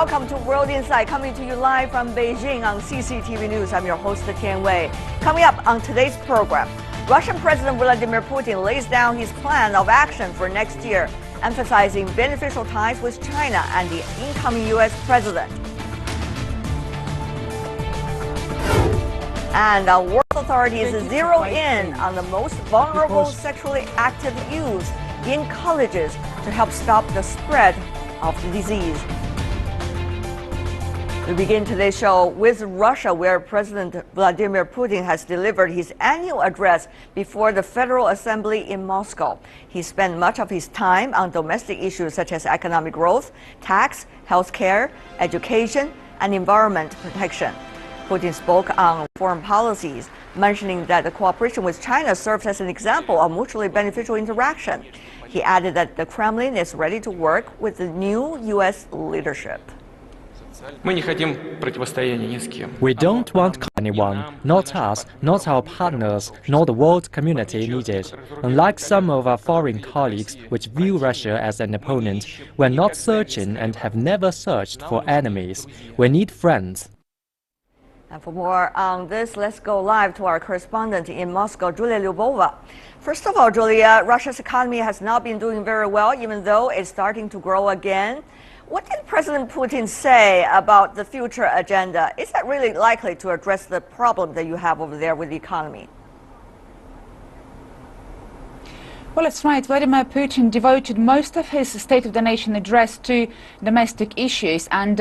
welcome to World Insight, coming to you live from Beijing on CCTV News. I'm your host, Tian Wei. Coming up on today's program, Russian President Vladimir Putin lays down his plan of action for next year, emphasizing beneficial ties with China and the incoming U.S. president. And world authorities zero in on the most vulnerable sexually active youth in colleges to help stop the spread of the disease. We begin today's show with Russia, where President Vladimir Putin has delivered his annual address before the Federal Assembly in Moscow. He spent much of his time on domestic issues such as economic growth, tax, healthcare, education, and environment protection. Putin spoke on foreign policies, mentioning that the cooperation with China serves as an example of mutually beneficial interaction. He added that the Kremlin is ready to work with the new U.S. leadership. We don't want anyone, not us, not our partners, nor the world community needed. Unlike some of our foreign colleagues which view Russia as an opponent, we're not searching and have never searched for enemies. We need friends. And for more on this, let's go live to our correspondent in Moscow, Julia Lyubova. First of all, Julia, Russia's economy has not been doing very well, even though it's starting to grow again. What did President Putin say about the future agenda? Is that really likely to address the problem that you have over there with the economy? Well, that's right. Vladimir Putin devoted most of his State of the Nation address to domestic issues, and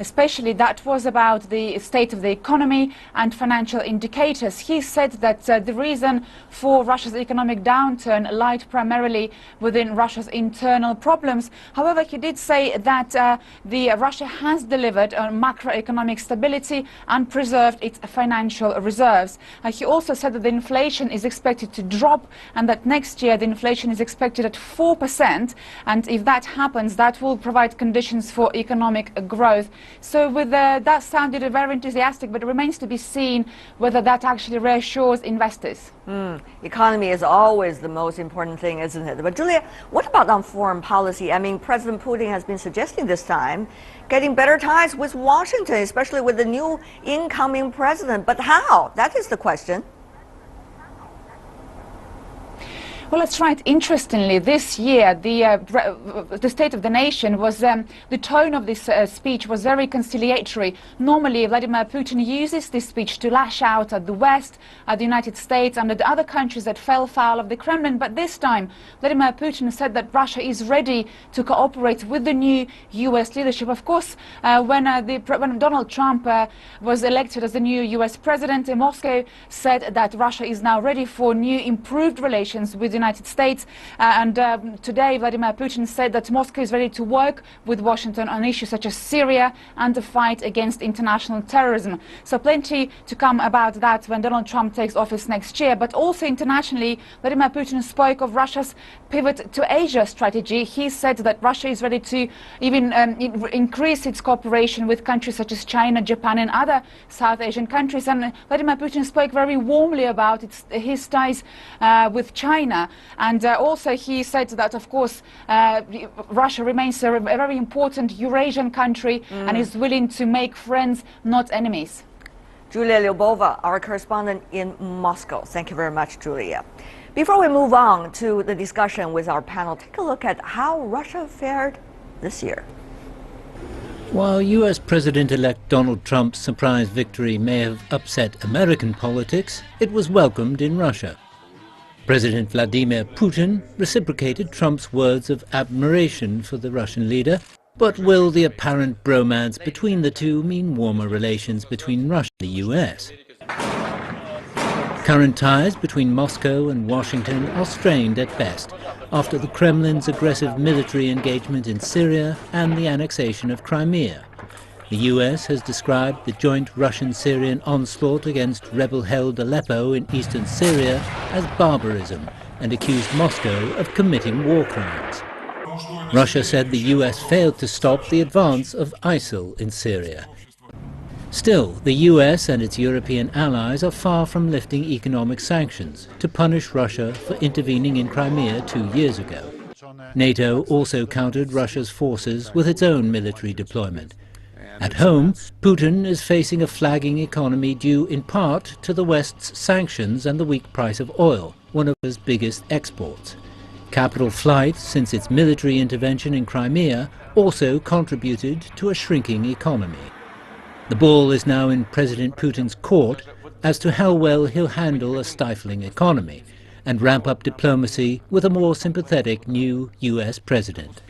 especially that was about the state of the economy and financial indicators. He said that the reason for Russia's economic downturn lied primarily within Russia's internal problems. However, he did say that Russia has delivered on macroeconomic stability and preserved its financial reserves. He also said that the inflation is expected to drop and that next year the inflation is expected at 4%, and if that happens, that will provide conditions for economic growth. So with that sounded very enthusiastic, but it remains to be seen whether that actually reassures investors. Economy is always the most important thing, isn't it? But Julia, what about on foreign policy? I mean, President Putin has been suggesting this time getting better ties with Washington, especially with the new incoming president. But how? That is the question. Well, that's right. Interestingly, this year, the State of the Nation was, the tone of this speech was very conciliatory. Normally, Vladimir Putin uses this speech to lash out at the West, at the United States, and at the other countries that fell foul of the Kremlin. But this time, Vladimir Putin said that Russia is ready to cooperate with the new U.S. leadership. Of course, when Donald Trump was elected as the new U.S. president, Moscow said that Russia is now ready for new, improved relations with the United States, and today Vladimir Putin said that Moscow is ready to work with Washington on issues such as Syria and the fight against international terrorism. So plenty to come about that when Donald Trump takes office next year. But also internationally, Vladimir Putin spoke of Russia's pivot to Asia strategy. He said that Russia is ready to even increase its cooperation with countries such as China, Japan and other South Asian countries. And Vladimir Putin spoke very warmly about his ties with China. And also he said that, of course, Russia remains a very important Eurasian country and is willing to make friends, not enemies. Julia Lyubova, our correspondent in Moscow. Thank you very much, Julia. Before we move on to the discussion with our panel, take a look at how Russia fared this year. While U.S. President-elect Donald Trump's surprise victory may have upset American politics, it was welcomed in Russia. President Vladimir Putin reciprocated Trump's words of admiration for the Russian leader, but will the apparent bromance between the two mean warmer relations between Russia and the US? Current ties between Moscow and Washington are strained at best after the Kremlin's aggressive military engagement in Syria and the annexation of Crimea. The US has described the joint Russian-Syrian onslaught against rebel-held Aleppo in eastern Syria as barbarism and accused Moscow of committing war crimes. Russia said the US failed to stop the advance of ISIL in Syria. Still, the US and its European allies are far from lifting economic sanctions to punish Russia for intervening in Crimea 2 years ago. NATO also countered Russia's forces with its own military deployment. At home, Putin is facing a flagging economy due in part to the West's sanctions and the weak price of oil, one of his biggest exports. Capital flight since its military intervention in Crimea also contributed to a shrinking economy. The ball is now in President Putin's court as to how well he'll handle a stifling economy and ramp up diplomacy with a more sympathetic new US president.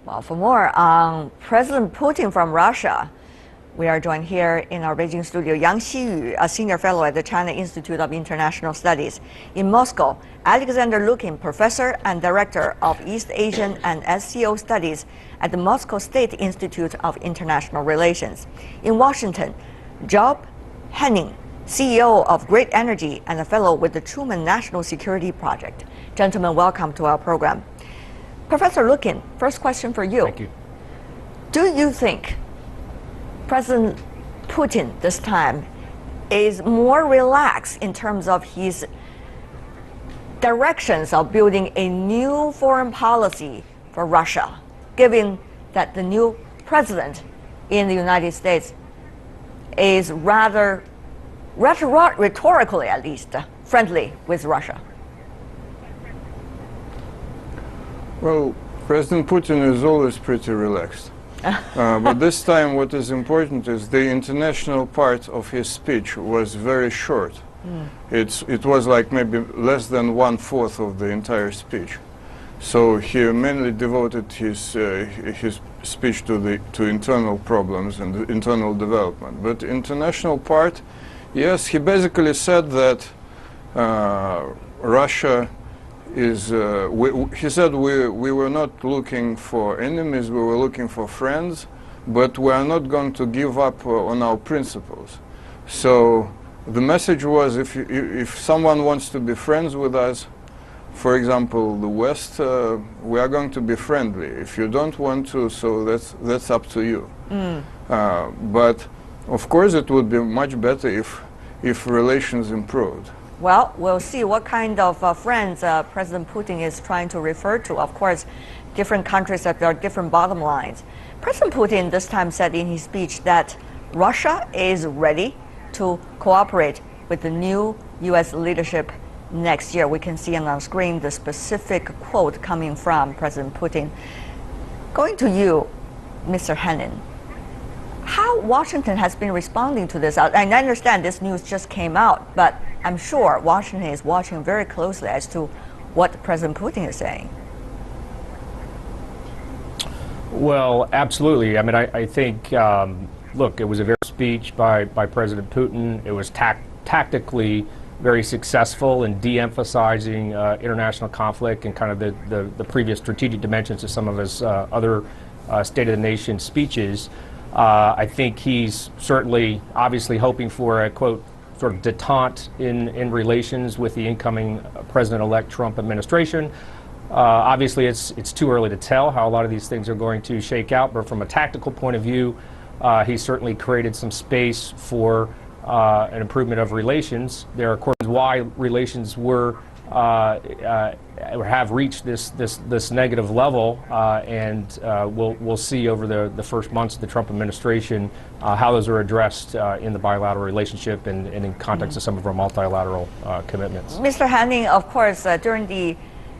Well, for more on President Putin from Russia, we are joined here in our Beijing studio, Yang Xiyu, a senior fellow at the China Institute of International Studies. In Moscow, Alexander Lukin, professor and director of East Asian and SCO Studies at the Moscow State Institute of International Relations. In Washington, Job Henning, CEO of Great Energy and a fellow with the Truman National Security Project. Gentlemen, welcome to our program. Professor Lukin, first question for you. Thank you. Do you think President Putin this time is more relaxed in terms of his directions of building a new foreign policy for Russia, given that the new president in the United States is rather rhetorically, at least, friendly with Russia? Well, President Putin is always pretty relaxed. But this time what is important is the international part of his speech was very short. It was like maybe less than 1/4 of the entire speech. So he mainly devoted his speech to internal problems and internal development. But international part, yes, he basically said that Russia is, he said we were not looking for enemies, we were looking for friends, but we are not going to give up on our principles. So the message was, if someone wants to be friends with us, for example, the West, we are going to be friendly. If you don't want to, so that's up to you. But of course it would be much better if relations improved. Well, we'll see what kind of friends President Putin is trying to refer to. Of course, different countries have their different bottom lines. President Putin this time said in his speech that Russia is ready to cooperate with the new U.S. leadership next year. We can see on screen the specific quote coming from President Putin. Going to you, Mr. Henning, how Washington has been responding to this? And I understand this news just came out, but I'm sure Washington is watching very closely as to what President Putin is saying. Well, absolutely. I mean, I think, look, it was a very speech by President Putin. It was tactically very successful in de-emphasizing international conflict and kind of the previous strategic dimensions of some of his other State of the Nation speeches. I think he's certainly, obviously hoping for a, quote, sort of detente in relations with the incoming President-elect Trump administration. Obviously, it's too early to tell how a lot of these things are going to shake out, but from a tactical point of view, he's certainly created some space for an improvement of relations. There are reasons why relations were have reached this negative level, and we'll see over the first months of the Trump administration how those are addressed in the bilateral relationship and in context of some of our multilateral commitments. Mr. Henning, of course, during the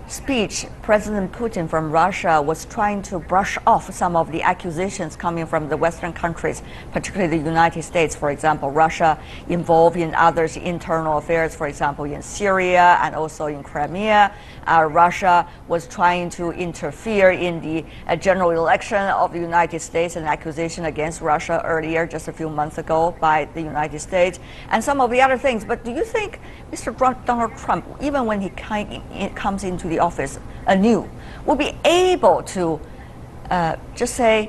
speech, President Putin from Russia was trying to brush off some of the accusations coming from the Western countries, particularly the United States, for example. Russia involved in others' internal affairs, for example, in Syria and also in Crimea. Russia was trying to interfere in the general election of the United States, an accusation against Russia earlier, just a few months ago, by the United States, and some of the other things. But do you think Mr. Donald Trump, even when he comes into the office anew, will be able to just say,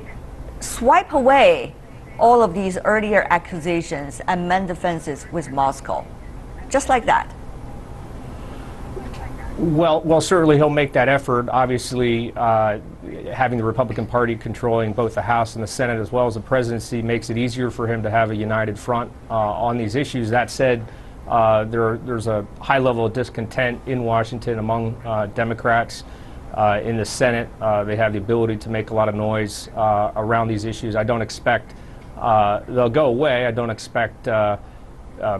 swipe away all of these earlier accusations and mend the fences with Moscow, just like that? Well, certainly he'll make that effort. Obviously, having the Republican Party controlling both the House and the Senate as well as the presidency makes it easier for him to have a united front on these issues. That said, there's a high level of discontent in Washington among Democrats. in the Senate. They have the ability to make a lot of noise around these issues. I don't expect they'll go away. I don't expect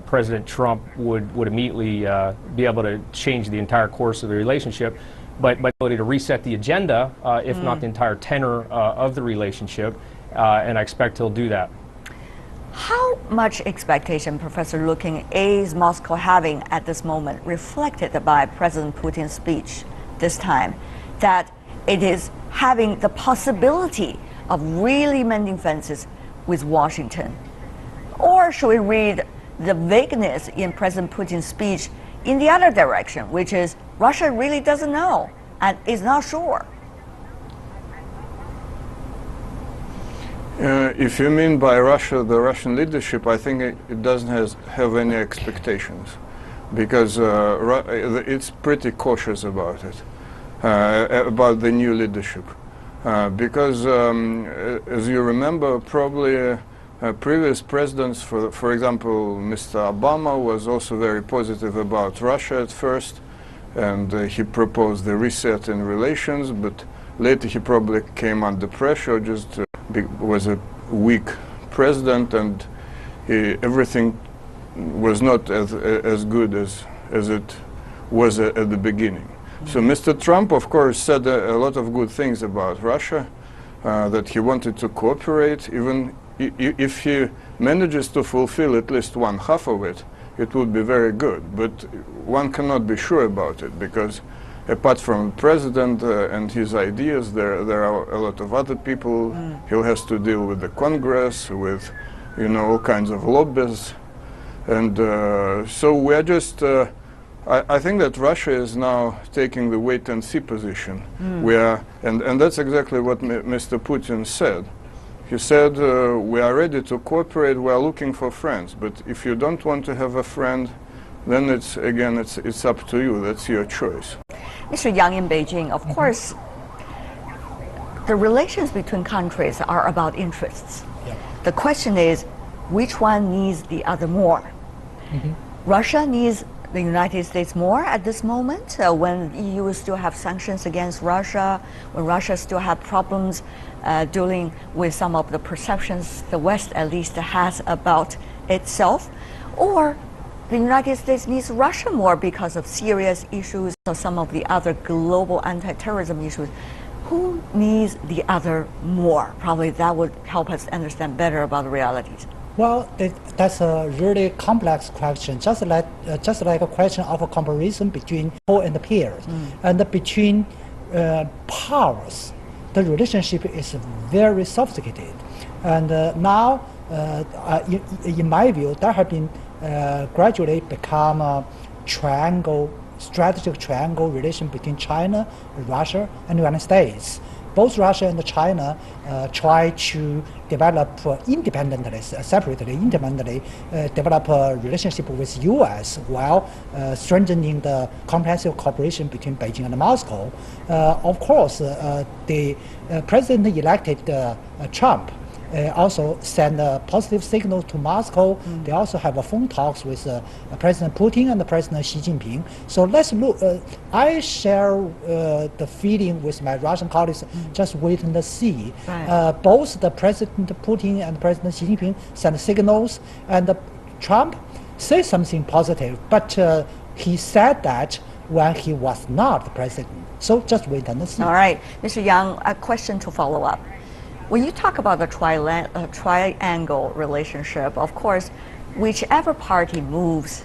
President Trump would immediately be able to change the entire course of the relationship, but ability to reset the agenda, if not the entire tenor of the relationship, and I expect he'll do that. How much expectation, Professor Looking, is Moscow having at this moment, reflected by President Putin's speech this time, that it is having the possibility of really mending fences with Washington? Or should we read the vagueness in President Putin's speech in the other direction, which is Russia really doesn't know and is not sure? If you mean by Russia, the Russian leadership, I think it doesn't have any expectations, because it's pretty cautious about it, about the new leadership. Because, as you remember, probably previous presidents, for example, Mr. Obama was also very positive about Russia at first, and he proposed the reset in relations, but later he probably came under pressure, just was a weak president, and everything was not as good as it was at the beginning. So Mr. Trump, of course, said a lot of good things about Russia, that he wanted to cooperate. Even if he manages to fulfill at least one half of it, it would be very good. But one cannot be sure about it, because apart from the president and his ideas, there are a lot of other people. He has to deal with the Congress, with, all kinds of lobbies. And so we are just, I think that Russia is now taking the wait-and-see position. And that's exactly what Mr. Putin said. He said, we are ready to cooperate, we are looking for friends, but if you don't want to have a friend, then it's up to you, that's your choice. Mr. Yang in Beijing, of course, the relations between countries are about interests. The question is, which one needs the other more? Russia needs the United States more at this moment, when the EU still have sanctions against Russia, when Russia still have problems dealing with some of the perceptions the West at least has about itself, or the United States needs Russia more because of serious issues or some of the other global anti-terrorism issues. Who needs the other more? Probably that would help us understand better about the realities. Well, that's a really complex question, just like a question of a comparison between people and peers. And between powers, the relationship is very sophisticated. And now, in my view, there have been gradually become a strategic triangle relation between China, Russia, and the United States. Both Russia and China try to develop independently, develop a relationship with U.S. while strengthening the comprehensive cooperation between Beijing and Moscow. Of course, the president-elected Trump also send a positive signal to Moscow. They also have a phone talks with President Putin and President Xi Jinping. So let's look. I share the feeling with my Russian colleagues. Just wait and see. Right. Both the President Putin and President Xi Jinping send signals, and Trump says something positive. But he said that when he was not the president. So just wait and see. All right, Mr. Yang, a question to follow up. When you talk about the triangle relationship, of course, whichever party moves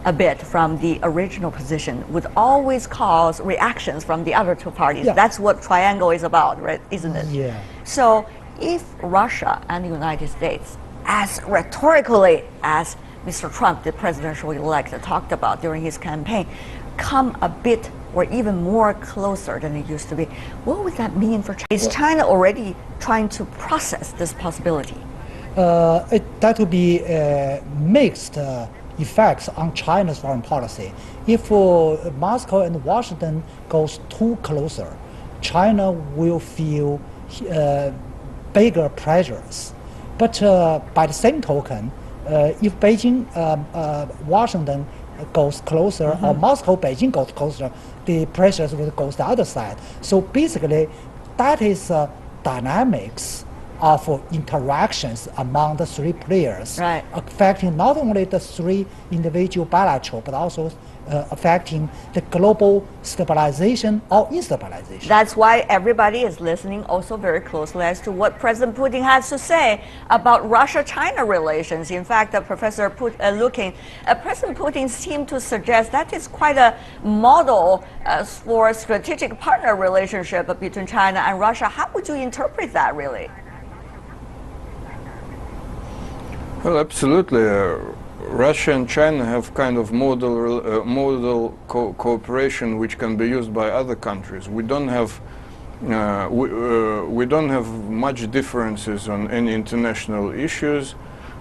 a bit from the original position would always cause reactions from the other two parties. Yeah. That's what triangle is about, right? Isn't it? Yeah. So if Russia and the United States, as rhetorically as Mr. Trump, the presidential-elect, talked about during his campaign, come a bit or even more closer than it used to be, what would that mean for China? Is China already trying to process this possibility? That would be mixed effects on China's foreign policy. If Moscow and Washington goes too closer, China will feel bigger pressures. But by the same token, if Beijing, Washington goes closer, or Moscow, Beijing goes closer, the pressures will go the other side. So basically, that is dynamics of interactions among the three players, right, affecting not only the three individual bilateral, but also affecting the global stabilization or instabilization. That's why everybody is listening also very closely as to what President Putin has to say about Russia-China relations. In fact, Professor President Putin seemed to suggest that is quite a model for a strategic partner relationship between China and Russia. How would you interpret that, really? Well, absolutely. Russia and China have kind of model cooperation which can be used by other countries. We don't have we don't have much differences on any international issues.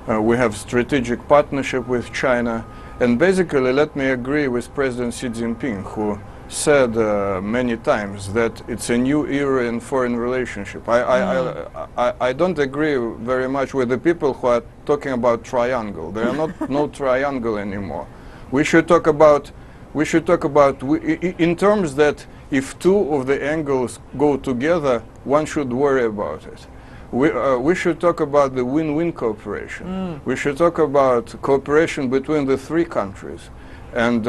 We have strategic partnership with China, and basically, let me agree with President Xi Jinping, who said many times that it's a new era in foreign relationship. I don't agree very much with the people who are talking about triangle. There are not no triangle anymore. We should talk about in terms that if two of the angles go together, one should worry about it. We should talk about the win-win cooperation. We should talk about cooperation between the three countries, and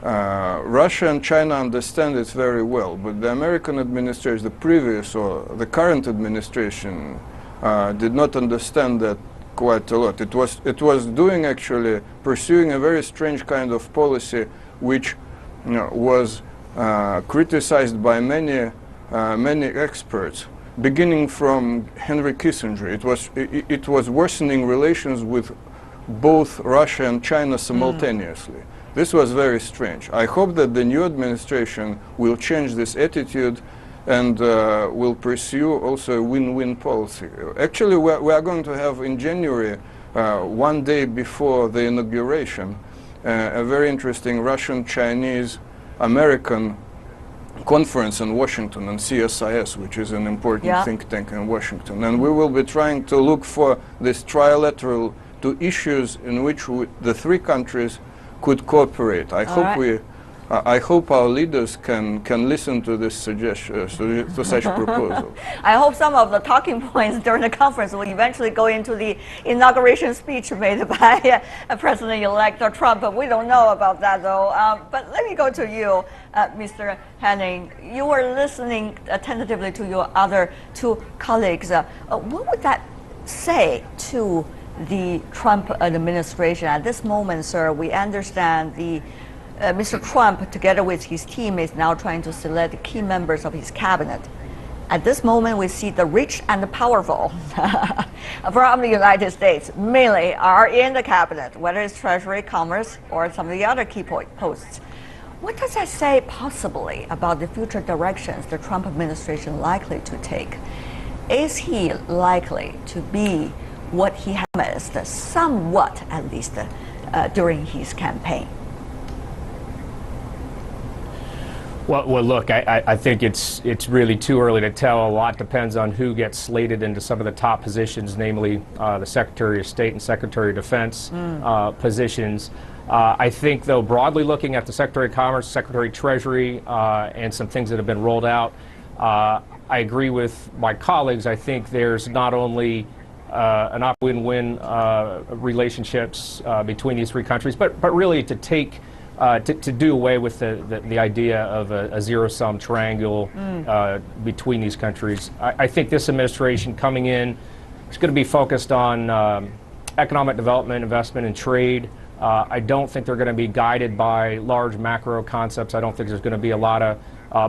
Russia and China understand it very well, but the American administration, the previous or the current administration, did not understand that quite a lot. It was doing, actually pursuing a very strange kind of policy, which was criticized by many experts, beginning from Henry Kissinger. It was worsening relations with both Russia and China simultaneously. This was very strange. I hope that the new administration will change this attitude and will pursue also a win-win policy. Actually, we are going to have in January, one day before the inauguration, a very interesting Russian-Chinese-American conference in Washington, on CSIS, which is an important think tank in Washington. And we will be trying to look for this trilateral to issues in which the three countries could cooperate. I hope our leaders can listen to this suggestion, to such proposal. I hope some of the talking points during the conference will eventually go into the inauguration speech made by President-elect Trump. But we don't know about that, though. But let me go to you, Mr. Henning. You were listening attentively to your other two colleagues. What would that say to the Trump administration? At this moment, sir, we understand Mr. Trump, together with his team, is now trying to select key members of his cabinet. At this moment, we see the rich and the powerful from the United States mainly are in the cabinet, whether it's Treasury, Commerce, or some of the other key posts. What does that say possibly about the future directions the Trump administration likely to take? Is he likely to be what he promised, somewhat at least, during his campaign? Well, look, I think it's really too early to tell. A lot depends on who gets slated into some of the top positions, namely the Secretary of State and Secretary of Defense positions. I think, though, broadly looking at the Secretary of Commerce, Secretary of Treasury, and some things that have been rolled out, I agree with my colleagues. I think there's not only an win-win relationships between these three countries, but really to take to do away with the idea of a zero-sum triangle between these countries. I think this administration coming in is going to be focused on economic development, investment, and trade. I don't think they're going to be guided by large macro concepts. I don't think there's going to be a lot of,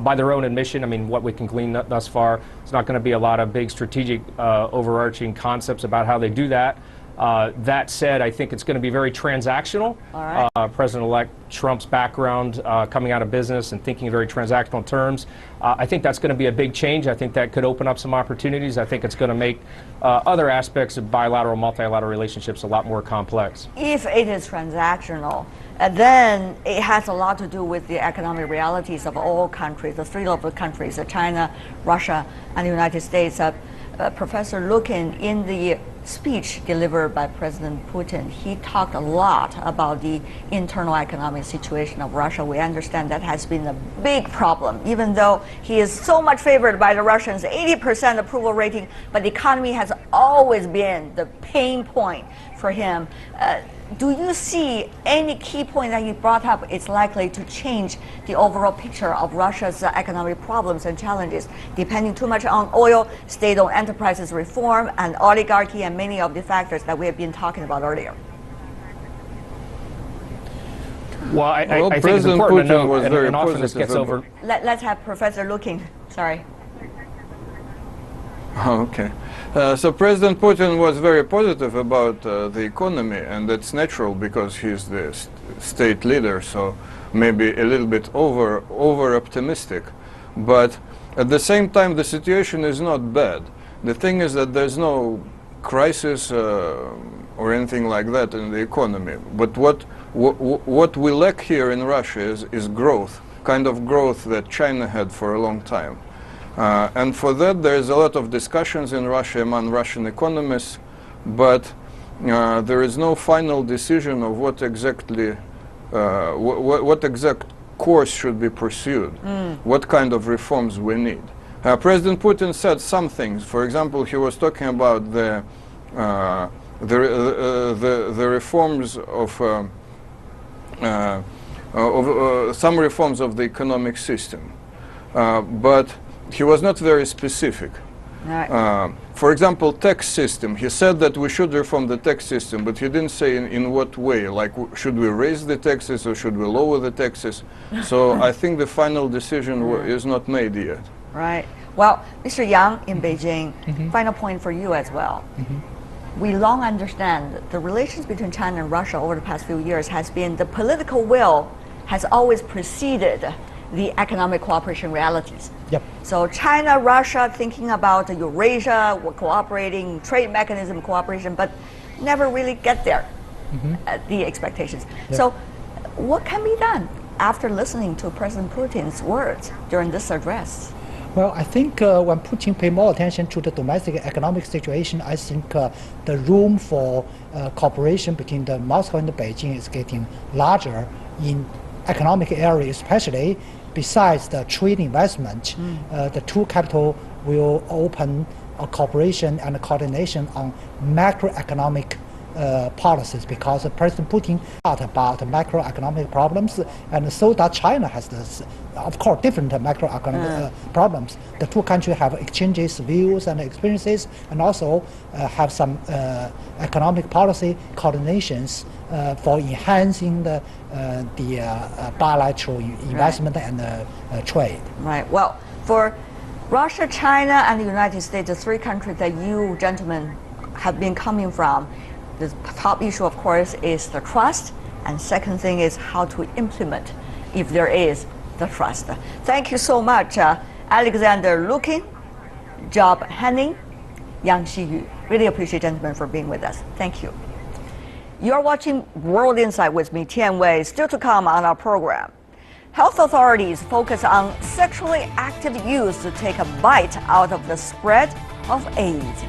by their own admission, I mean, what we can glean thus far, it's not going to be a lot of big strategic overarching concepts about how they do that. That said, I think it's going to be very transactional. President-elect Trump's background coming out of business and thinking in very transactional terms, I think that's going to be a big change. I think that could open up some opportunities. I think it's going to make other aspects of bilateral, multilateral relationships a lot more complex. If it is transactional, then it has a lot to do with the economic realities of all countries, the three of the countries, China, Russia, and the United States. Professor Lukin, in the speech delivered by President Putin, he talked a lot about the internal economic situation of Russia. We understand that has been a big problem, even though he is so much favored by the Russians, 80% approval rating, but the economy has always been the pain point for him. Do you see any key point that you brought up is likely to change the overall picture of Russia's economic problems and challenges, depending too much on oil, state-owned enterprises reform, and oligarchy, and many of the factors that we have been talking about earlier? Well, I think it's important to note, and often this gets over. Let's have Professor Lukin. Sorry. Oh, okay. So President Putin was very positive about the economy, and that's natural because he's the state leader, so maybe a little bit over optimistic. But at the same time, the situation is not bad. The thing is that there's no crisis or anything like that in the economy. But what we lack here in Russia is growth, kind of growth that China had for a long time. And for that, there is a lot of discussions in Russia among Russian economists, but there is no final decision of what exactly, what exact course should be pursued, what kind of reforms we need. President Putin said some things. For example, he was talking about the reforms of some reforms of the economic system, but he was not very specific. Right. For example, tax system. He said that we should reform the tax system, but he didn't say in what way. Like, should we raise the taxes or should we lower the taxes? So I think the final decision is not made yet. Right. Well, Mr. Yang in Beijing, final point for you as well. We long understand the relations between China and Russia over the past few years has been the political will has always preceded the economic cooperation realities. Yep. So China, Russia thinking about Eurasia, cooperating, trade mechanism cooperation, but never really get there, the expectations. Yep. So what can be done after listening to President Putin's words during this address? Well, I think when Putin pay more attention to the domestic economic situation, I think the room for cooperation between the Moscow and the Beijing is getting larger in economic area, especially besides the trade investment. The two capital will open a cooperation and a coordination on macroeconomic policies, because President Putin thought about macroeconomic problems, and so that China has this, of course, different macroeconomic problems. The two countries have exchanges, views, and experiences, and also have some economic policy coordinations for enhancing the bilateral investment and trade. Right. Well, for Russia, China, and the United States, the three countries that you gentlemen have been coming from, the top issue, of course, is the trust, and second thing is how to implement, if there is, the trust. Thank you so much, Alexander Lukin, Job Henning, Yang Xiyu. Really appreciate, gentlemen, for being with us. Thank you. You're watching World Insight with me, Tian Wei. Still to come on our program. Health authorities focus on sexually active youth to take a bite out of the spread of AIDS.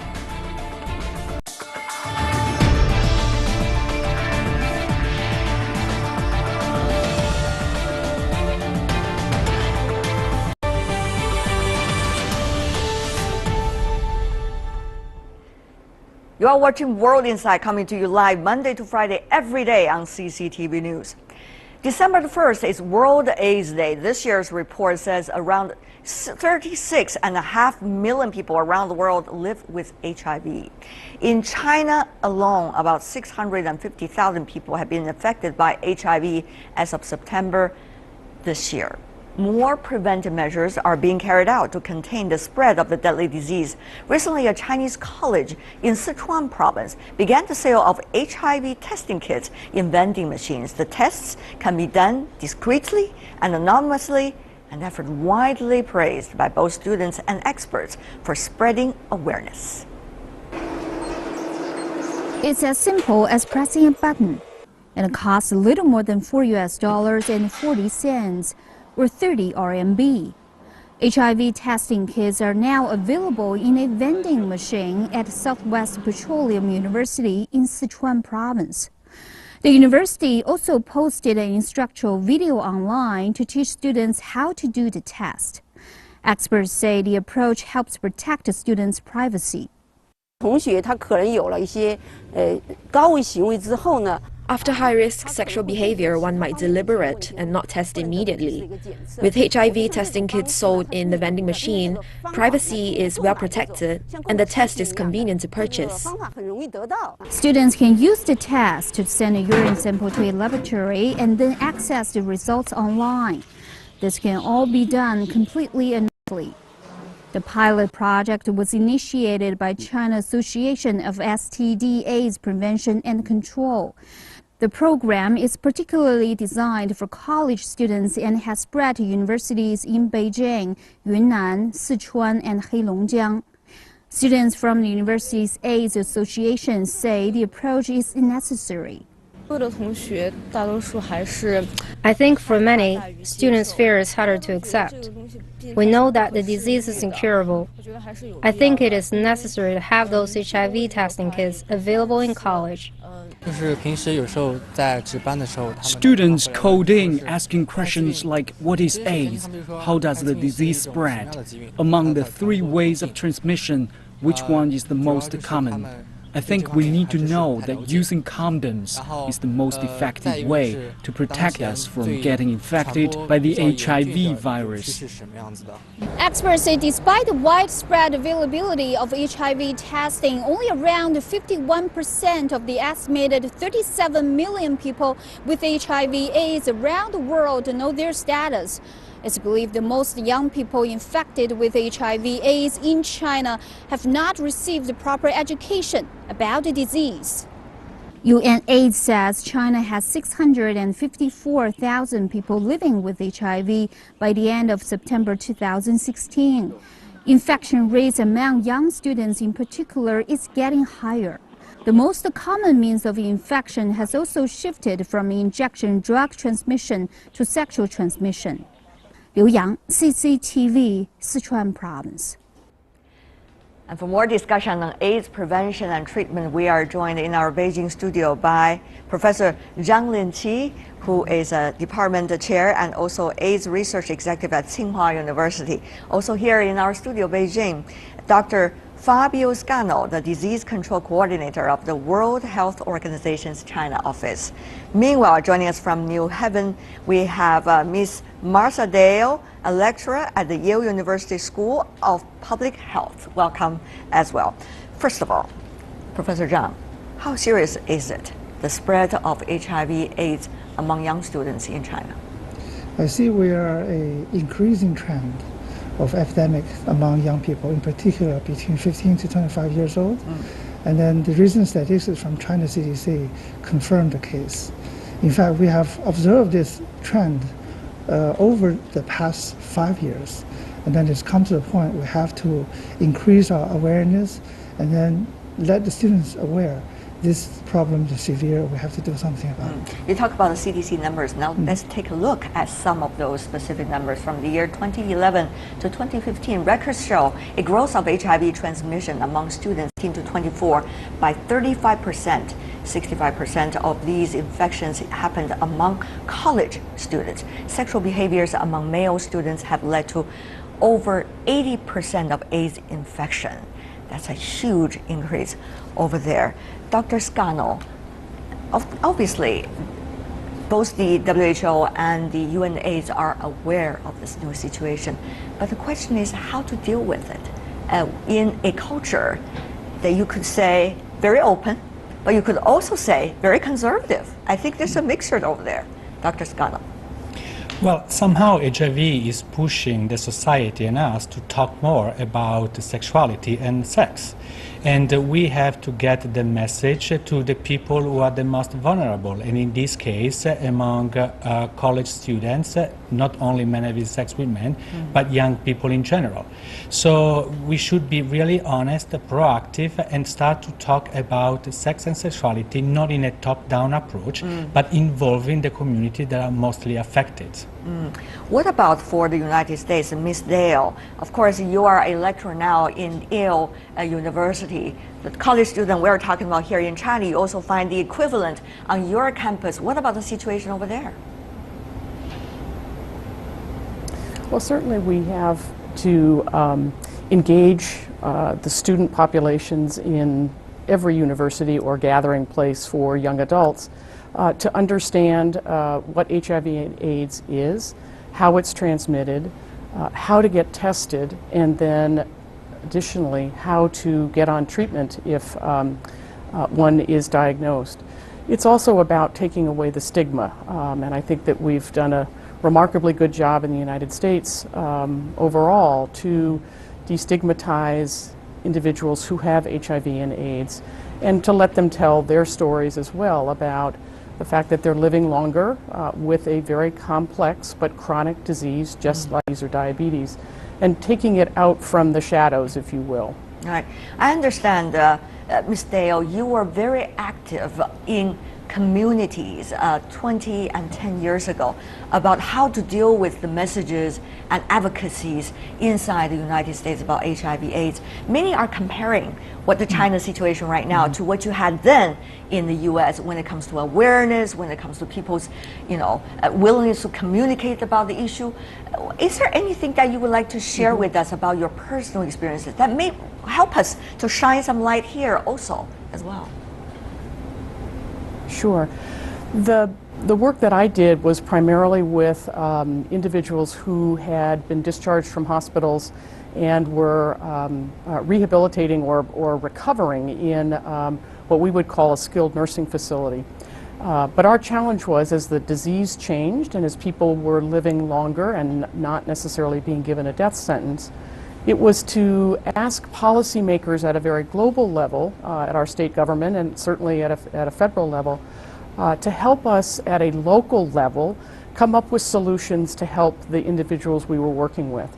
You are watching World Insight, coming to you live Monday to Friday every day on CCTV News. December the 1st is World AIDS Day. This year's report says around 36.5 million people around the world live with HIV. In China alone, about 650,000 people have been affected by HIV as of September this year. More preventive measures are being carried out to contain the spread of the deadly disease. Recently, a Chinese college in Sichuan province began the sale of HIV testing kits in vending machines. The tests can be done discreetly and anonymously, an effort widely praised by both students and experts for spreading awareness. It's as simple as pressing a button, and it costs a little more than $4 and 40 cents. Or 30 RMB. HIV testing kits are now available in a vending machine at Southwest Petroleum University in Sichuan province. The university also posted an instructional video online to teach students how to do the test. Experts say the approach helps protect the students' privacy. 同学他可能有了一些高危行为之后呢。 After high-risk sexual behavior, one might deliberate and not test immediately. With HIV testing kits sold in the vending machine, privacy is well protected and the test is convenient to purchase. Students can use the test to send a urine sample to a laboratory and then access the results online. This can all be done completely anonymously. The pilot project was initiated by China Association of STD/AIDS Prevention and Control. The program is particularly designed for college students and has spread to universities in Beijing, Yunnan, Sichuan, and Heilongjiang. Students from the university's AIDS Association say the approach is necessary. I think for many, students' fear is harder to accept. We know that the disease is incurable. I think it is necessary to have those HIV testing kits available in college. Students called in asking questions like, what is AIDS? How does the disease spread? Among the 3 ways of transmission, which one is the most common? I think we need to know that using condoms is the most effective way to protect us from getting infected by the HIV virus. Experts say despite the widespread availability of HIV testing, only around 51% of the estimated 37 million people with HIV/AIDS around the world know their status. It's believed that most young people infected with HIV/AIDS in China have not received the proper education about the disease. UNAIDS says China has 654,000 people living with HIV by the end of September 2016. Infection rates among young students in particular is getting higher. The most common means of infection has also shifted from injection drug transmission to sexual transmission. Liu Yang, CCTV, Sichuan Province. And for more discussion on AIDS prevention and treatment, we are joined in our Beijing studio by Professor Zhang Linqi, who is a department chair and also AIDS research executive at Tsinghua University. Also here in our studio, Beijing, Dr. Fabio Scano, the disease control coordinator of the World Health Organization's China office. Meanwhile, joining us from New Haven, we have Ms. Martha Dale, a lecturer at the Yale University School of Public Health. Welcome as well. First of all, Professor Zhang, how serious is it, the spread of HIV/AIDS among young students in China? I see we are an increasing trend of epidemic among young people, in particular between 15 to 25 years old. And then the recent statistics from China CDC confirm the case. In fact, we have observed this trend over the past 5 years. And then it's come to the point we have to increase our awareness and then let the students aware this problem is severe, we have to do something about it. You talk about the CDC numbers. Now let's take a look at some of those specific numbers. From the year 2011 to 2015, records show a growth of HIV transmission among students 18 to 24 by 35%. 65% of these infections happened among college students. Sexual behaviors among male students have led to over 80% of AIDS infection. That's a huge increase over there. Dr. Scano, obviously, both the WHO and the UNAIDS are aware of this new situation, but the question is how to deal with it in a culture that you could say very open, but you could also say very conservative. I think there's a mixture over there. Dr. Scano. Well, somehow HIV is pushing the society and us to talk more about sexuality and sex. And we have to get the message to the people who are the most vulnerable, and in this case, among college students, not only men having sex with men, but young people in general. So we should be really honest, proactive, and start to talk about sex and sexuality not in a top-down approach, but involving the community that are mostly affected. What about for the United States, Ms. Dale? Of course, you are a lecturer now in Yale University. The college student we're talking about here in China, you also find the equivalent on your campus. What about the situation over there? Well, certainly we have to engage the student populations in every university or gathering place for young adults to understand what HIV and AIDS is, how it's transmitted, how to get tested, and then additionally how to get on treatment if one is diagnosed. It's also about taking away the stigma, and I think that we've done a remarkably good job in the United States overall to destigmatize individuals who have HIV and AIDS and to let them tell their stories as well about the fact that they're living longer with a very complex but chronic disease, just like these or diabetes, and taking it out from the shadows, if you will. Right. I understand, Ms. Dale, you were very active in communities 20 and 10 years ago about how to deal with the messages and advocacies inside the United States about HIV/AIDS. Many are comparing what the China situation right now to what you had then in the U.S. when it comes to awareness, when it comes to people's, willingness to communicate about the issue. Is there anything that you would like to share with us about your personal experiences that may help us to shine some light here also as well? Sure. The work that I did was primarily with individuals who had been discharged from hospitals and were rehabilitating or recovering in what we would call a skilled nursing facility. But our challenge was, as the disease changed and as people were living longer and not necessarily being given a death sentence, it was to ask policymakers at a very global level, at our state government and certainly at a federal level, to help us at a local level come up with solutions to help the individuals we were working with.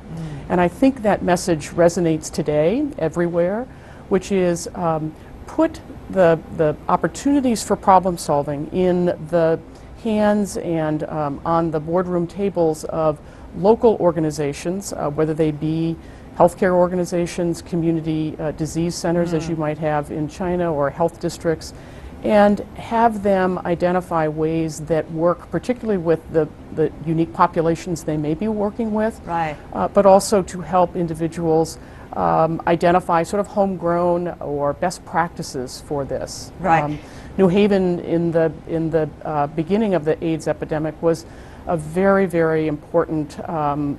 And I think that message resonates today everywhere, which is put the opportunities for problem solving in the hands and on the boardroom tables of local organizations, whether they be healthcare organizations, community disease centers, as you might have in China, or health districts, and have them identify ways that work, particularly with the unique populations they may be working with, but also to help individuals identify sort of homegrown or best practices for this. New Haven in the beginning of the AIDS epidemic was a very, very important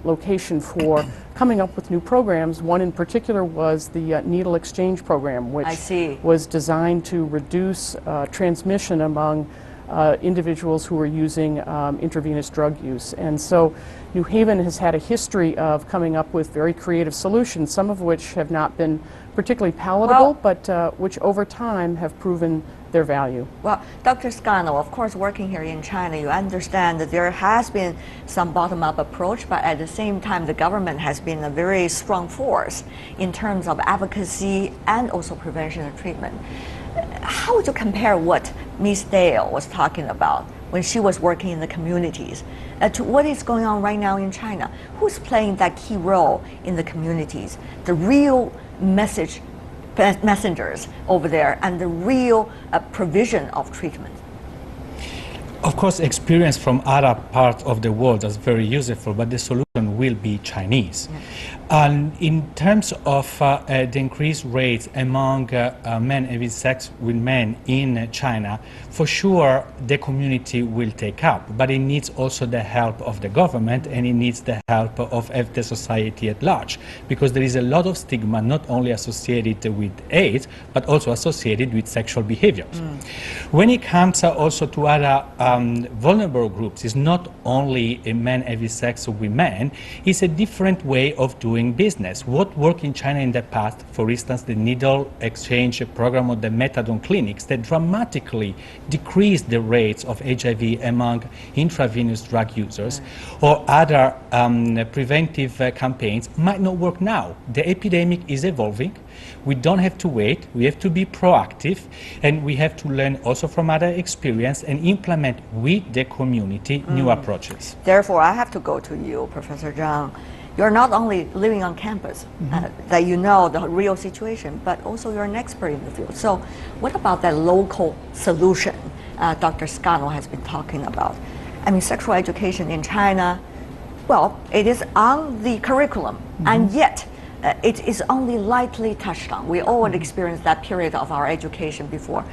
location for coming up with new programs. One in particular was the needle exchange program, which was designed to reduce transmission among individuals who were using intravenous drug use. And so New Haven has had a history of coming up with very creative solutions, some of which have not been particularly palatable, but which over time have proven their value. Well, Dr. Scano, of course, working here in China, you understand that there has been some bottom-up approach, but at the same time, the government has been a very strong force in terms of advocacy and also prevention and treatment. How would you compare what Ms. Dale was talking about when she was working in the communities to what is going on right now in China? Who's playing that key role in the communities? The real messengers over there and the real provision of treatment. Of course, experience from other parts of the world is very useful, but the solution will be Chinese. And in terms of the increased rates among men having sex with men in China, for sure the community will take up, but it needs also the help of the government, and it needs the help of the society at large, because there is a lot of stigma not only associated with AIDS, but also associated with sexual behaviors. When it comes also to other vulnerable groups, it's not only a man having sex with men, it's a different way of doing doing business. What worked in China in the past, for instance, the needle exchange program or the methadone clinics that dramatically decreased the rates of HIV among intravenous drug users, or other preventive campaigns might not work now. The epidemic is evolving. We don't have to wait. We have to be proactive, and we have to learn also from other experience and implement with the community new approaches. Therefore, I have to go to you, Professor Zhang. You're not only living on campus, that you know the real situation, but also you're an expert in the field. So what about that local solution Dr. Scano has been talking about? I mean, sexual education in China, well, it is on the curriculum, and yet it is only lightly touched on. We all experienced that period of our education before.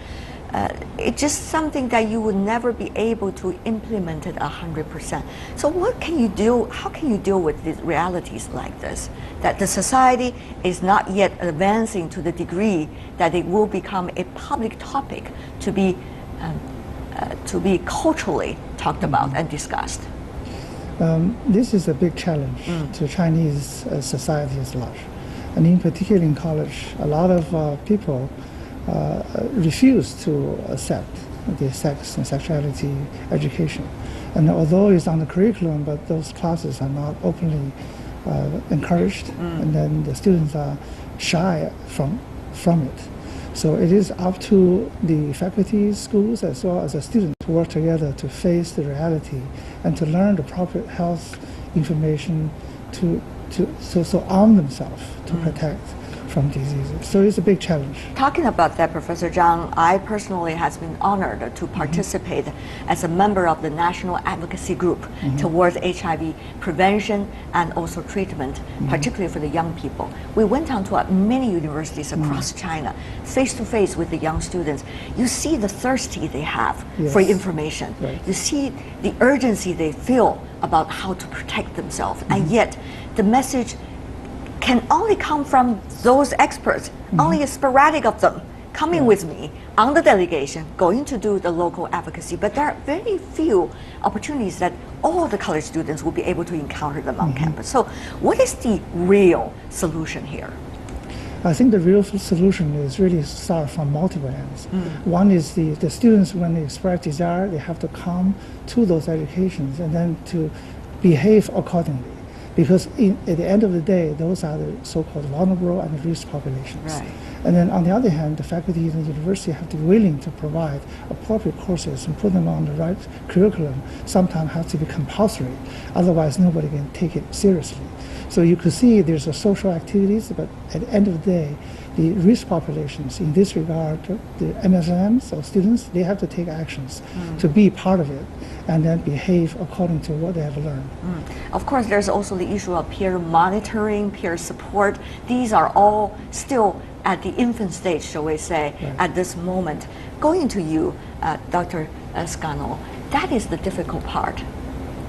It's just something that you would never be able to implement it 100%. So what can you do? How can you deal with these realities like this? That the society is not yet advancing to the degree that it will become a public topic to be culturally talked about and discussed. This is a big challenge to Chinese society as large. And in particular in college, a lot of people refuse to accept the sex and sexuality education. And although it's on the curriculum, but those classes are not openly encouraged, and then the students are shy from it. So it is up to the faculty, schools, as well as the students to work together to face the reality and to learn the proper health information to arm themselves to protect from diseases. So it's a big challenge. Talking about that, Professor Zhang, I personally has been honored to participate as a member of the National Advocacy Group towards HIV prevention and also treatment, particularly for the young people. We went on to many universities across China, face to face with the young students. You see the thirsty they have for information. You see the urgency they feel about how to protect themselves, and yet the message can only come from those experts, only a sporadic of them coming with me on the delegation, going to do the local advocacy. But there are very few opportunities that all the college students will be able to encounter them on campus. So what is the real solution here? I think the real solution is really start from multiple ends. One is the students, when they express desire, they have to come to those educations and then to behave accordingly. Because at the end of the day, those are the so-called vulnerable and risk populations. And then on the other hand, the faculty in the university have to be willing to provide appropriate courses and put them on the right curriculum. Sometimes have to be compulsory, otherwise nobody can take it seriously. So you could see there's a social activities, but at the end of the day, the risk populations in this regard, the MSMs or students, they have to take actions to be part of it and then behave according to what they have learned. Of course, there's also the issue of peer monitoring, peer support. These are all still at the infant stage, shall we say, at this moment. Going to you, Dr. Scano, that is the difficult part,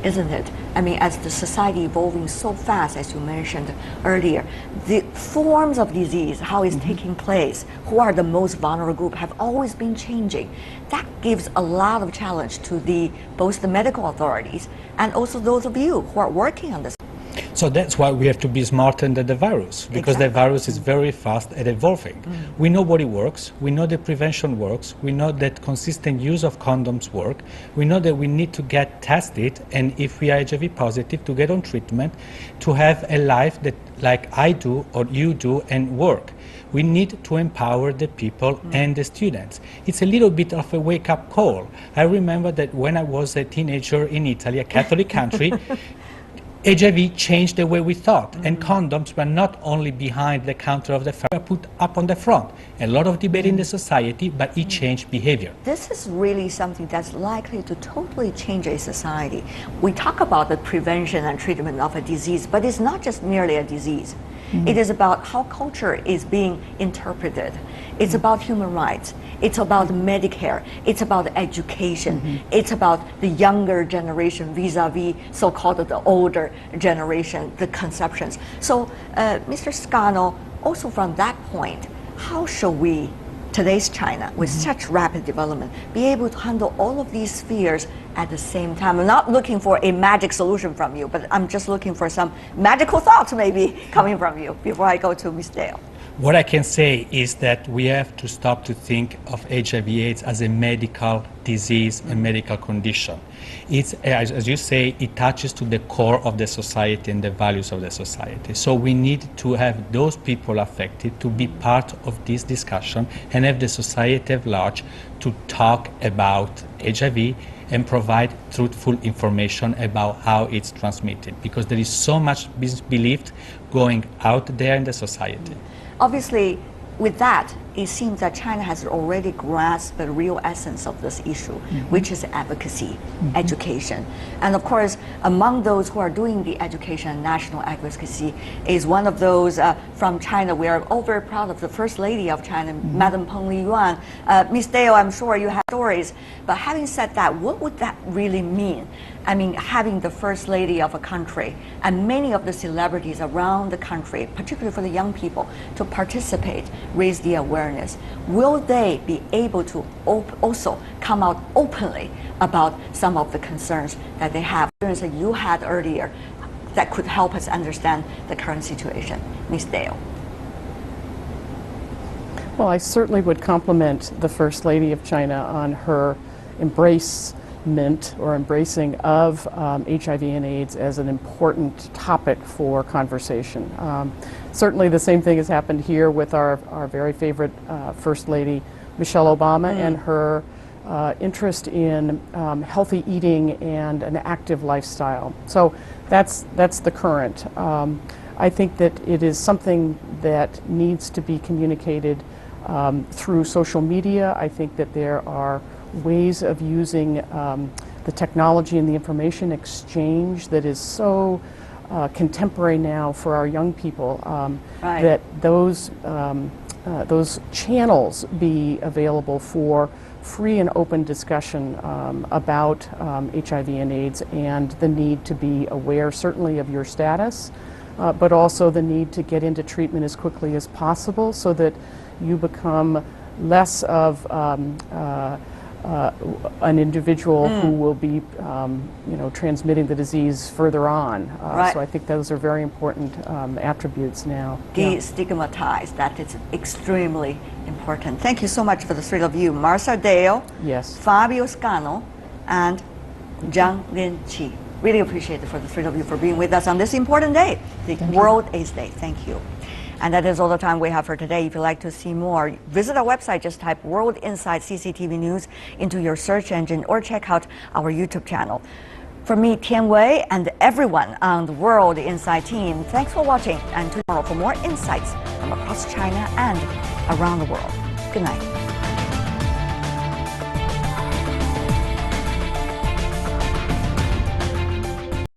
isn't it? I mean, as the society evolving so fast, as you mentioned earlier, the forms of disease, how it's taking place, who are the most vulnerable group, have always been changing. That gives a lot of challenge to both the medical authorities and also those of you who are working on this. So that's why we have to be smarter than the virus, because the virus is very fast at evolving. We know what it works, we know that prevention works, we know that consistent use of condoms work, we know that we need to get tested, and if we are HIV positive, to get on treatment, to have a life that like I do or you do and work. We need to empower the people and the students. It's a little bit of a wake-up call. I remember that when I was a teenager in Italy, a Catholic country, HIV changed the way we thought, and condoms were not only behind the counter of the fair, put up on the front. A lot of debate in the society, but it changed behavior. This is really something that's likely to totally change a society. We talk about the prevention and treatment of a disease, but it's not just merely a disease. It is about how culture is being interpreted. It's about human rights. It's about Medicare. It's about education. It's about the younger generation vis-a-vis so-called the older generation, the conceptions. So, Mr. Scano, also from that point, how shall we today's China, with such rapid development, be able to handle all of these spheres at the same time? I'm not looking for a magic solution from you, but I'm just looking for some magical thoughts maybe coming from you before I go to Ms. Dale. What I can say is that we have to stop to think of HIV/AIDS as a medical disease, a medical condition. It's, as you say, it touches to the core of the society and the values of the society. So we need to have those people affected to be part of this discussion and have the society at large to talk about HIV and provide truthful information about how it's transmitted, because there is so much belief going out there in the society. Obviously, with that, it seems that China has already grasped the real essence of this issue, which is advocacy, education. And of course, among those who are doing the education and national advocacy is one of those from China. We are all very proud of the First Lady of China, Madam Peng Liyuan. Ms. Dale, I'm sure you have stories, but having said that, what would that really mean? I mean, having the First Lady of a country and many of the celebrities around the country, particularly for the young people, to participate, raise the awareness. Will they be able to also come out openly about some of the concerns that they have, concerns that you had earlier, that could help us understand the current situation? Ms. Dale. Well, I certainly would compliment the First Lady of China on her embracing of HIV and AIDS as an important topic for conversation. Certainly the same thing has happened here with our very favorite First Lady, Michelle Obama, and her interest in healthy eating and an active lifestyle. So that's the current. I think that it is something that needs to be communicated through social media. I think that there are ways of using the technology and the information exchange that is so contemporary now for our young people, that those channels be available for free and open discussion about HIV and AIDS, and the need to be aware certainly of your status, but also the need to get into treatment as quickly as possible so that you become less of an individual who will be, transmitting the disease further on. So I think those are very important attributes now. Destigmatize, that is extremely important. Thank you so much for the three of you, Marcia Dale, Fabio Scano, and Zhang Linqi. Really appreciate it for the three of you for being with us on this important day, the World AIDS Day. Thank you. And that is all the time we have for today. If you'd like to see more, visit our website. Just type World Insight CCTV News into your search engine or check out our YouTube channel. For me, Tian Wei, and everyone on the World Insight team, thanks for watching. And tomorrow for more insights from across China and around the world. Good night.